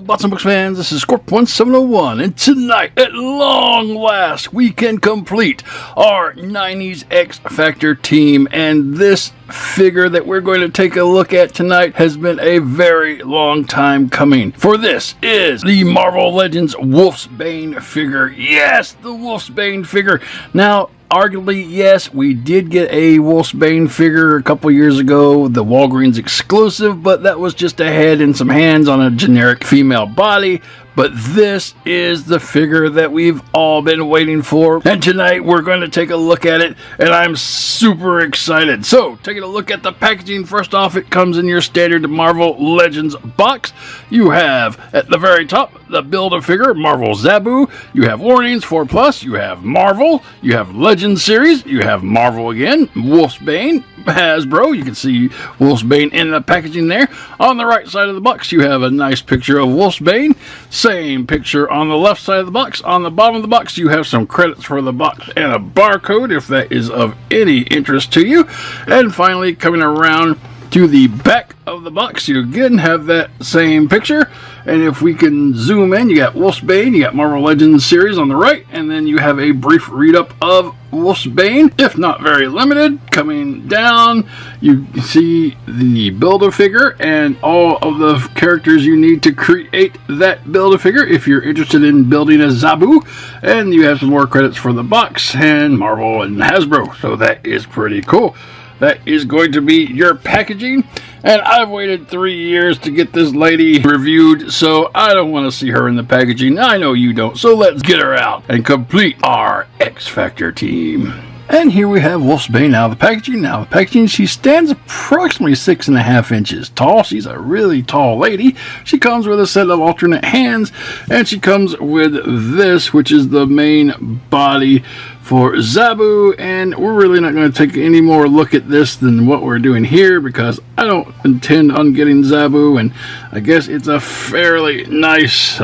Bots and Books fans, this is Scorp1701, and tonight, at long last, we can complete our 90s X Factor team, and this figure that we're going to take a look at tonight has been a very long time coming. For this is the Marvel Legends Wolfsbane figure. Yes, the Wolfsbane figure. Now, arguably, yes, we did get a Wolfsbane figure a couple years ago, the Walgreens exclusive, but that was just a head and some hands on a generic female body. But this is the figure that we've all been waiting for, and tonight we're going to take a look at it, and I'm super excited. So, taking a look at the packaging, first off, it comes in your standard Marvel Legends box. You have, at the very top, the Build-A-Figure, Marvel Zabu. You have warnings, 4+, you have Marvel, you have Legends series, you have Marvel again, Wolfsbane, Hasbro. You can see Wolfsbane in the packaging there. On the right side of the box, you have a nice picture of Wolfsbane. Same picture on the left side of the box. On the bottom of the box, you have some credits for the box and a barcode if that is of any interest to you. And finally, coming around to the back of the box, you again have that same picture. And if we can zoom in, you got Wolfsbane, you got Marvel Legends series on the right, and then you have a brief read-up of Wolfsbane, if not very limited. Coming down, you see the Build-A-Figure and all of the characters you need to create that Build-A-Figure if you're interested in building a Zabu. And you have some more credits for the box and Marvel and Hasbro, so that is pretty cool. That is going to be your packaging, and I've waited 3 years to get this lady reviewed, so I don't want to see her in the packaging. I know you don't, so let's get her out and complete our X Factor team. And here we have Wolfsbane out of the packaging. Now, the packaging, she stands approximately 6.5 inches tall. She's a really tall lady. She comes with a set of alternate hands, and she comes with this, which is the main body for Zabu. And we're really not going to take any more look at this than what we're doing here, because I don't intend on getting Zabu, and I guess it's a fairly nice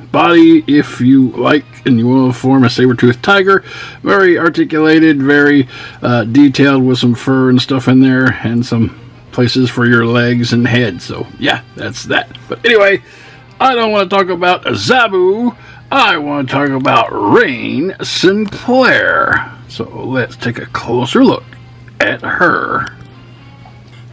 body if you like and you want to form a saber-toothed tiger. Very articulated, very detailed with some fur and stuff in there, and some places for your legs and head. So yeah, that's that. But anyway, I don't want to talk about Zabu. I want to talk about Rain Sinclair. So let's take a closer look at her.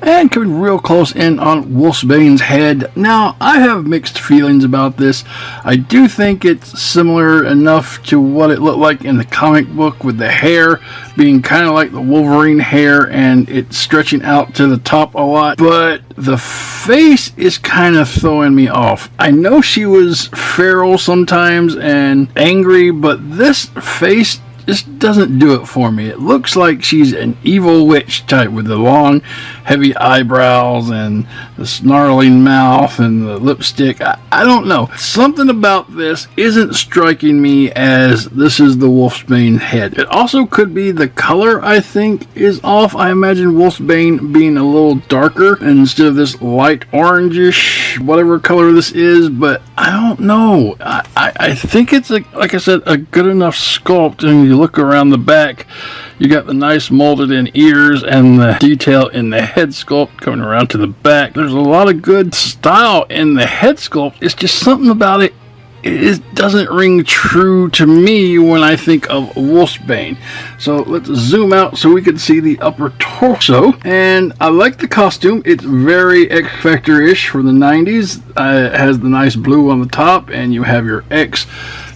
And coming real close in on Wolfsbane's head. Now, I have mixed feelings about this. I do think it's similar enough to what it looked like in the comic book, with the hair being kind of like the Wolverine hair and it stretching out to the top a lot. But the face is kind of throwing me off. I know she was feral sometimes and angry, but this face just doesn't do it for me. It looks like she's an evil witch type with the long, heavy eyebrows and the snarling mouth and the lipstick. I don't know. Something about this isn't striking me as this is the Wolfsbane head. It also could be the color, I think, is off. I imagine Wolfsbane being a little darker instead of this light orangish, whatever color this is, but I don't know. I think it's, like I said, a good enough sculpt, and you look around the back, you got the nice molded in ears and the detail in the head sculpt coming around to the back. There's a lot of good style in the head sculpt. It's just something about it. It doesn't ring true to me when I think of Wolfsbane. So let's zoom out so we can see the upper torso. And I like the costume. It's very X Factor-ish for the 90s. It has the nice blue on the top, and you have your X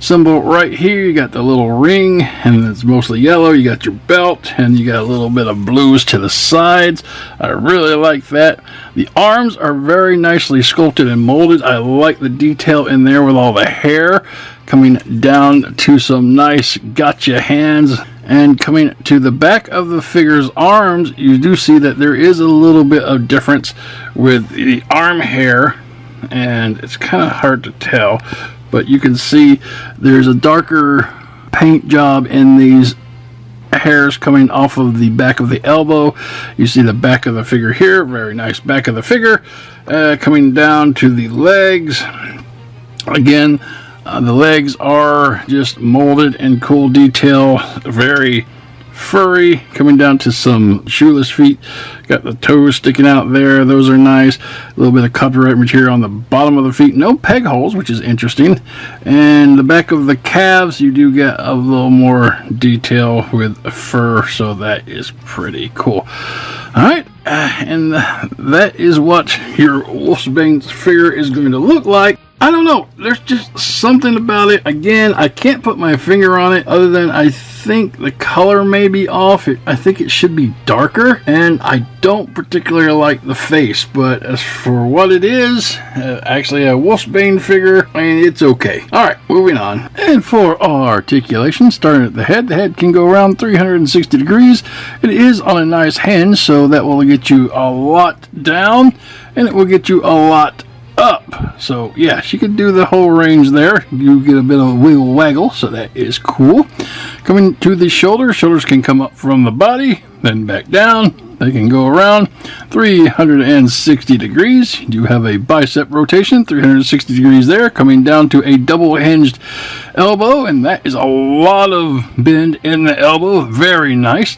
symbol right here. You got the little ring, and it's mostly yellow. You got your belt, and you got a little bit of blues to the sides. I really like that. The arms are very nicely sculpted and molded. I like the detail in there with all the hair coming down to some nice gotcha hands. And coming to the back of the figure's arms, you do see that there is a little bit of difference with the arm hair, and it's kind of hard to tell, but you can see there's a darker paint job in these hairs coming off of the back of the elbow. You see the back of the figure here, very nice back of the figure, coming down to the legs. Again, the legs are just molded in cool detail, very furry, coming down to some shoeless feet. Got the toes sticking out there. Those are nice. A little bit of copyright material on the bottom of the feet. No peg holes, which is interesting. And the back of the calves, you do get a little more detail with fur, so that is pretty cool. Alright, and that is what your Wolfsbane figure is going to look like. I don't know, there's just something about it. Again, I can't put my finger on it other than I think the color may be off. I think it should be darker, and I don't particularly like the face, but as for what it is, actually a Wolfsbane figure, I mean, it's okay. Alright, moving on. And for articulation, starting at the head can go around 360 degrees. It is on a nice hinge, so that will get you a lot down, and it will get you a lot up. So yeah, she can do the whole range there. You get a bit of a wiggle waggle, so that is cool. Coming to the shoulders can come up from the body, then back down. They can go around 360 degrees. You do have a bicep rotation, 360 degrees there, coming down to a double hinged elbow, and that is a lot of bend in the elbow. Very nice.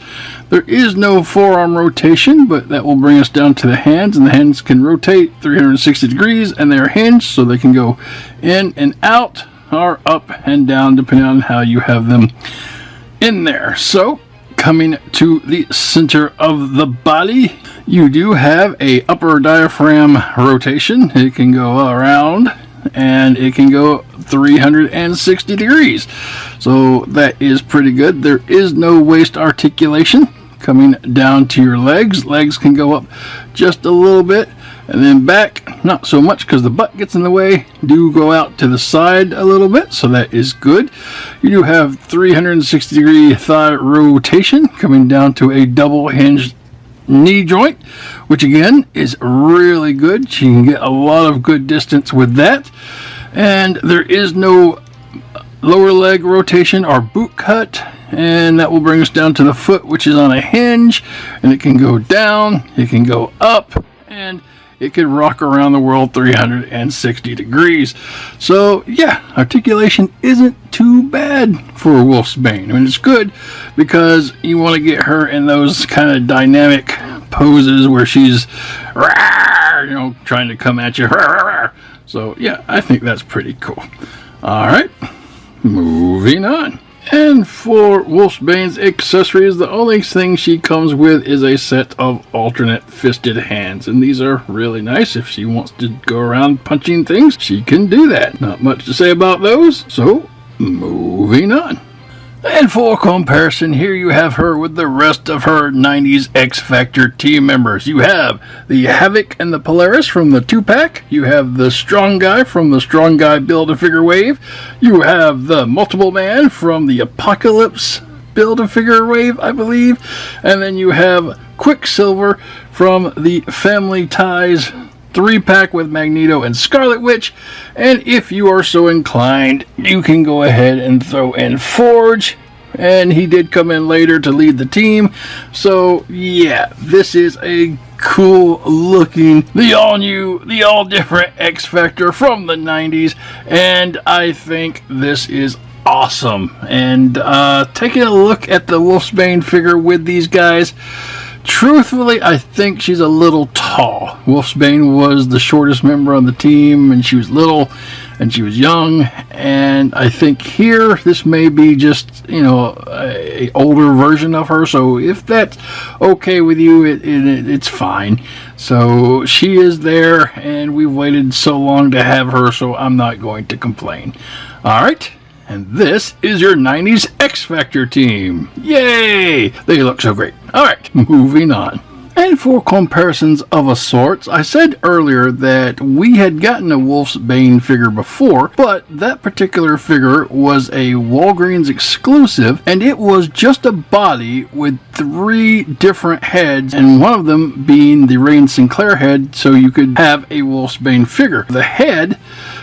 There is no forearm rotation, but that will bring us down to the hands, and the hands can rotate 360 degrees, and they're hinged, so they can go in and out, or up and down, depending on how you have them in there. So, coming to the center of the body, you do have a upper diaphragm rotation. It can go around, and it can go 360 degrees. So that is pretty good. There is no waist articulation. Coming down to your legs. Legs can go up just a little bit, and then back, not so much because the butt gets in the way. Do go out to the side a little bit, so that is good. You do have 360 degree thigh rotation, coming down to a double hinged knee joint, which again is really good. You can get a lot of good distance with that. And there is no lower leg rotation or boot cut, and that will bring us down to the foot, which is on a hinge, and it can go down, it can go up, and it can rock around the world 360 degrees. So yeah, articulation isn't too bad for Wolfsbane. I mean, it's good because you want to get her in those kind of dynamic poses where she's trying to come at you. So yeah, I think that's pretty cool. Alright, moving on. And for Wolfsbane's accessories, the only thing she comes with is a set of alternate fisted hands. And these are really nice. If she wants to go around punching things, she can do that. Not much to say about those, so moving on. And for comparison, here you have her with the rest of her 90s X Factor team members. You have the Havoc and the Polaris from the 2-pack. You have the Strong Guy from the Strong Guy Build-A-Figure Wave. You have the Multiple Man from the Apocalypse Build-A-Figure Wave, I believe. And then you have Quicksilver from the Family Ties 3-pack with Magneto and Scarlet Witch. And if you are so inclined, you can go ahead and throw in Forge, and he did come in later to lead the team. So yeah, this is a cool looking, the all new, the all different X Factor from the 90s, and I think this is awesome. And taking a look at the Wolfsbane figure with these guys, truthfully, I think she's a little tall. Wolfsbane was the shortest member on the team, and she was little, and she was young, and I think here, this may be just, a older version of her, so if that's okay with you, it's fine. So, she is there, and we've waited so long to have her, so I'm not going to complain. Alright? And this is your 90s X Factor team. Yay! They look so great. Alright, moving on. And for comparisons of a sort, I said earlier that we had gotten a Wolfsbane figure before, but that particular figure was a Walgreens exclusive, and it was just a body with 3 different heads, and one of them being the Rain Sinclair head, so you could have a Wolfsbane figure. The head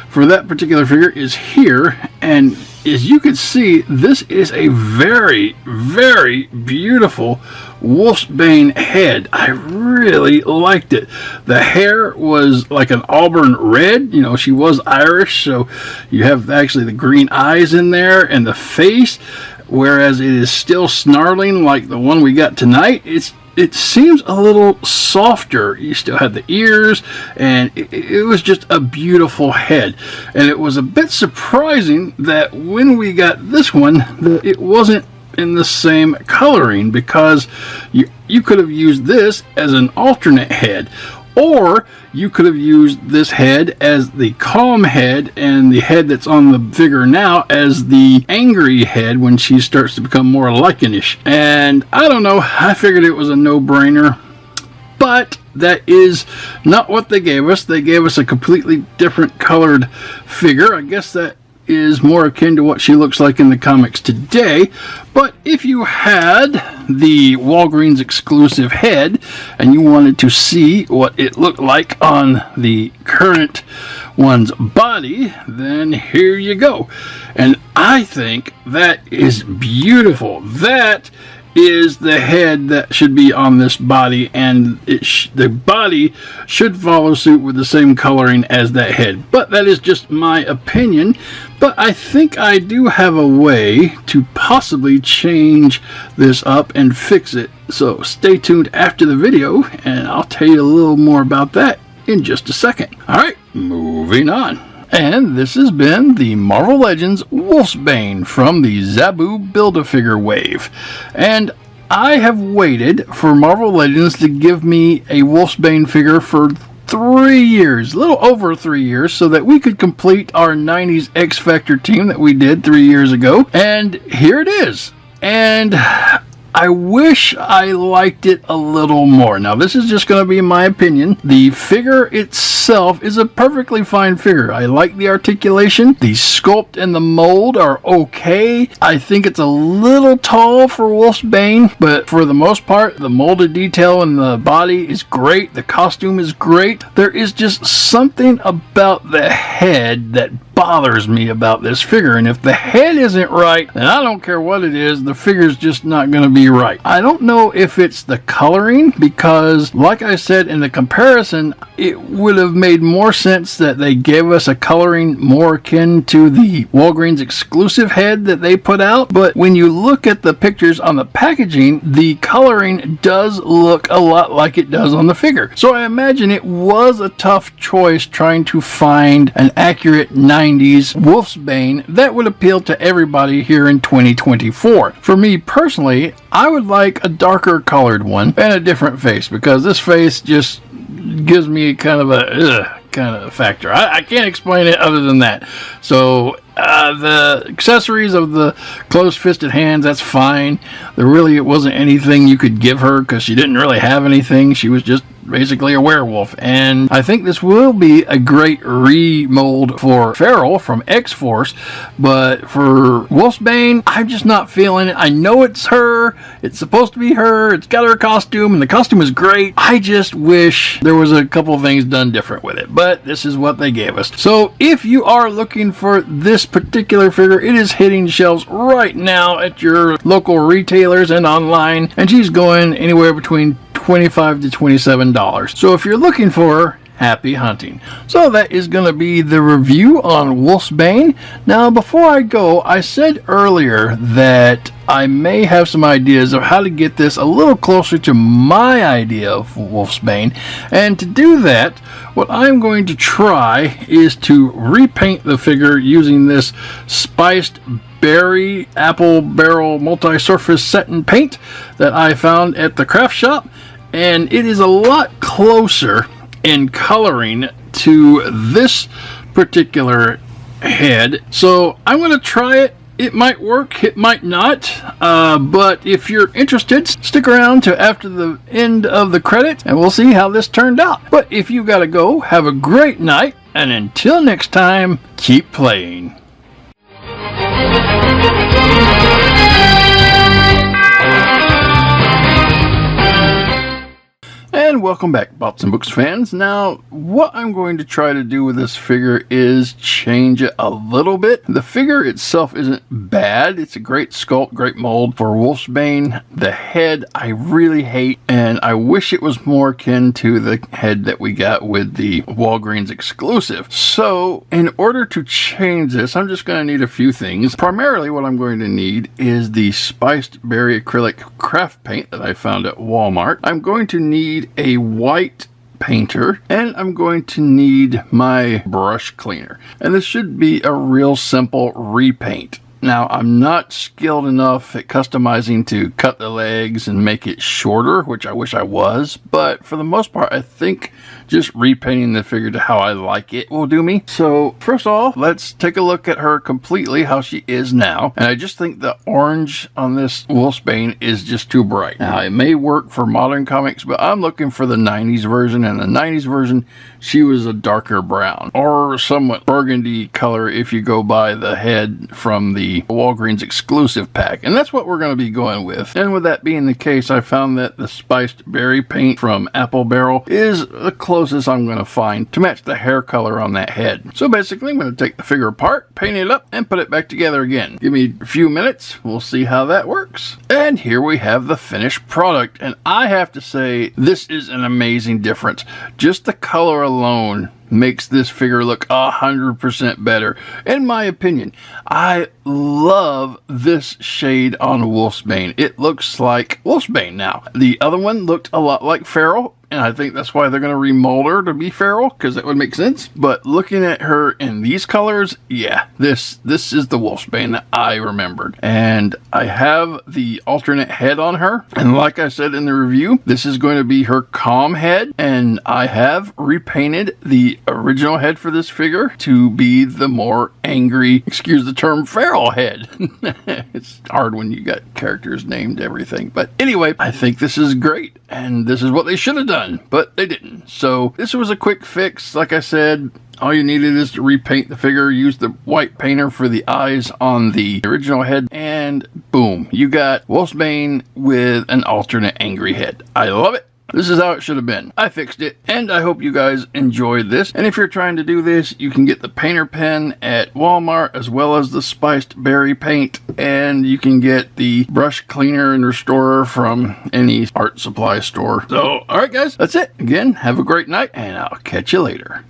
for that particular figure is here, and as you can see, this is a very, very beautiful Wolfsbane head. I really liked it. The hair was like an auburn red. She was Irish, so you have actually the green eyes in there, and the face. whereas it is still snarling like the one we got tonight, it seems a little softer. You still have the ears, and it was just a beautiful head. And it was a bit surprising that when we got this one, that it wasn't in the same coloring, because you could have used this as an alternate head, or you could have used this head as the calm head, and the head that's on the figure now as the angry head when she starts to become more lichenish. And I don't know, I figured it was a no-brainer, but that is not what they gave us. They gave us a completely different colored figure. I guess that is more akin to what she looks like in the comics today. But if you had the Walgreens exclusive head and you wanted to see what it looked like on the current one's body, then here you go. And I think that is beautiful. That is the head that should be on this body, and the body should follow suit with the same coloring as that head. But that is just my opinion. But I think I do have a way to possibly change this up and fix it. So stay tuned after the video, and I'll tell you a little more about that in just a second. Alright, moving on. And this has been the Marvel Legends Wolfsbane from the Zabu Build-A-Figure wave. And I have waited for Marvel Legends to give me a Wolfsbane figure for 3 years, a little over 3 years, so that we could complete our 90s X Factor team that we did 3 years ago. And here it is. And I wish I liked it a little more. Now, this is just going to be my opinion. The figure itself is a perfectly fine figure. I like the articulation. The sculpt and the mold are okay. I think it's a little tall for Wolfsbane, but for the most part, the molded detail in the body is great. The costume is great. There is just something about the head that bothers me about this figure, and if the head isn't right, then I don't care what it is, the figure's just not going to be right. I don't know if it's the coloring, because like I said in the comparison, it would have made more sense that they gave us a coloring more akin to the Walgreens exclusive head that they put out. But when you look at the pictures on the packaging, the coloring does look a lot like it does on the figure. So I imagine it was a tough choice trying to find an accurate 90s Wolfsbane that would appeal to everybody here in 2024. For me personally, I would like a darker colored one and a different face, because this face just gives me kind of a kind of factor. I can't explain it other than that. So the accessories of the closed-fisted hands, that's fine. It wasn't anything you could give her, because she didn't really have anything. She was just basically a werewolf. And I think this will be a great remold for Feral from X-Force, but for Wolfsbane, I'm just not feeling it. I know it's her, it's supposed to be her, it's got her costume, and the costume is great. I just wish there was a couple of things done different with it, but this is what they gave us. So if you are looking for this particular figure, it is hitting shelves right now at your local retailers and online, and she's going anywhere between $25 to $27. So if you're looking for her, happy hunting. So that is going to be the review on Wolfsbane. Now, before I go, I said earlier that I may have some ideas of how to get this a little closer to my idea of Wolfsbane. And to do that, what I'm going to try is to repaint the figure using this spiced berry apple barrel multi-surface satin paint that I found at the craft shop. And it is a lot closer in coloring to this particular head. So I'm going to try it. It might work, it might not. But if you're interested, stick around to after the end of the credits and we'll see how this turned out. But if you got to go, have a great night. And until next time, keep playing. And And welcome back, Bots and Books fans. Now, what I'm going to try to do with this figure is change it a little bit. The figure itself isn't bad. It's a great sculpt, great mold for Wolfsbane. The head I really hate, and I wish it was more akin to the head that we got with the Walgreens exclusive. So, in order to change this, I'm just going to need a few things. Primarily, what I'm going to need is the Spiced Berry Acrylic Craft Paint that I found at Walmart. I'm going to need a white painter, and I'm going to need my brush cleaner. And this should be a real simple repaint. Now, I'm not skilled enough at customizing to cut the legs and make it shorter, which I wish I was, but for the most part, I think just repainting the figure to how I like it will do me. So, first off, let's take a look at her completely, how she is now. And I just think the orange on this Wolfsbane is just too bright. Now, it may work for modern comics, but I'm looking for the 90s version, and the 90s version, she was a darker brown, or somewhat burgundy color if you go by the head from the Walgreens exclusive pack, and that's what we're going to be going with. And with that being the case, I found that the Spiced Berry paint from Apple Barrel is the closest I'm going to find to match the hair color on that head. So basically, I'm going to take the figure apart, paint it up, and put it back together again. Give me a few minutes, we'll see how that works. And here we have the finished product, and I have to say, this is an amazing difference. Just the color alone makes this figure look 100% better, in my opinion. I love this shade on Wolfsbane. It looks like Wolfsbane now. The other one looked a lot like Feral, and I think that's why they're going to remold her to be Feral, because that would make sense. But looking at her in these colors, yeah, this is the Wolfsbane that I remembered. And I have the alternate head on her, and like I said in the review, this is going to be her calm head, and I have repainted the original head for this figure to be the more angry, excuse the term, Feral head. It's hard when you got characters named everything, but anyway, I think this is great, and this is what they should have done, but they didn't. So this was a quick fix. Like I said, all you needed is to repaint the figure, use the white painter for the eyes on the original head, and boom, you got Wolfsbane with an alternate angry head. I love it. This is how it should have been. I fixed it, and I hope you guys enjoyed this. And if you're trying to do this, you can get the painter pen at Walmart, as well as the Spiced Berry paint, and you can get the brush cleaner and restorer from any art supply store. So, alright guys, that's it. Again, have a great night, and I'll catch you later.